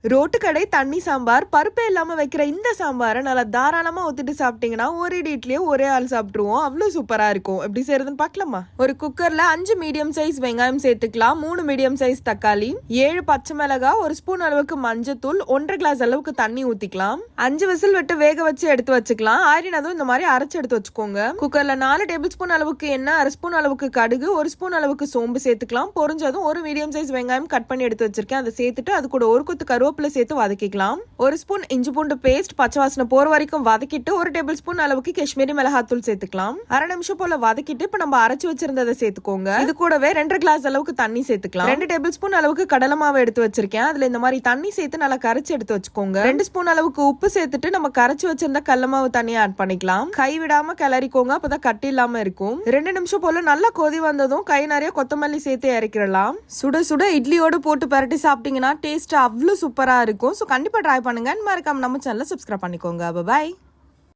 Road கடை தண்ணி சாம்பார் பருப்பே இல்லாம வைக்கிற இந்த சாம்பாரை நல்லா தாராளமா ஊத்திட்டு சாப்பிட்டீங்கன்னா ஒரே இட்லியே ஒரே ஆள் சாப்பிட்டுருவோம். அவ்வளவு சூப்பரா இருக்கும். எப்படி செய்யறதுன்னு பார்க்கலாமா? ஒரு குக்கர்ல 5 மீடியம் சைஸ் வெங்காயம் சேர்த்துக்கலாம், 3 மீடியம் சைஸ் தக்காளி, 7 பச்சை மிளகாய், 1 ஸ்பூன் அளவுக்கு மஞ்சத்தூள், 1.5 கிளாஸ் அளவுக்கு தண்ணி ஊத்திக்கலாம். 5 விசில் விட்டு வேக வச்சு எடுத்து வச்சுக்கலாம். ஆறினதும் இந்த மாதிரி அரைச்சு எடுத்து வச்சுக்கோங்க. குக்கர்ல 4 டேபிள் ஸ்பூன் அளவுக்கு எண்ணெய், 1/2 ஸ்பூன் அளவுக்கு கடுகு, 1 ஸ்பூன் அளவுக்கு சோம்பு சேர்த்துக்கலாம். பொரிஞ்சதும் 1 மீடியம் சைஸ் வெங்காயம் கட் பண்ணி எடுத்து வச்சிருக்கேன், அதை சேர்த்துட்டு அது கூட ஒரு கொத்து கருவேப்பிலை சேர்த்து வதக்கிக்கலாம். 1 ஸ்பூன் இஞ்சி பூண்டு பேஸ்ட் பச்சை வாசனை போற வரைக்கும் வதக்கிட்டு 1 டேபிள் ஸ்பூன் அளவுக்கு காஷ்மீரி மிளகாத்தூள் சேர்த்துக்கலாம். 1/2 நிமிஷம் போல வதக்கிட்டு இப்ப நம்ம அரைச்சு வச்சிருந்ததை சேர்த்துக்கோங்க. இது கூடவே 2 கிளாஸ் அளவுக்கு தண்ணி சேர்த்துக்கலாம். 2 டேபிள் ஸ்பூன் அளவுக்கு கடலை மாவு எடுத்து வச்சிருக்கேன், அதுல இந்த மாதிரி தண்ணி சேர்த்து நல்லா கரைச்சு எடுத்து வச்சுக்கோங்க. 2 ஸ்பூன் அளவுக்கு உப்பு சேர்த்துட்டு நம்ம கரைச்சு வச்சிருந்த கடலை மாவு தண்ணியை ஆட் பண்ணிக்கலாம். கை விடாம கிளறிக்கோங்க, அப்பதான் கட்டி இல்லாம இருக்கும். 2 நிமிஷம் போல நல்லா கொதி வந்ததும் கை நிறைய கொத்தமல்லி சேர்த்து இறக்கிடலாம். சுட சுட இட்லியோடு போட்டு பரட்டி சாப்பிட்டீங்கன்னா டேஸ்ட் அவ்வளவு சூப்பரா இருக்கும். ஸோ கண்டிப்பா ட்ரை பண்ணுங்க. மறக்காம நம்ம சேனலை சப்ஸ்கிரைப் பண்ணிக்கோங்க. பாய்.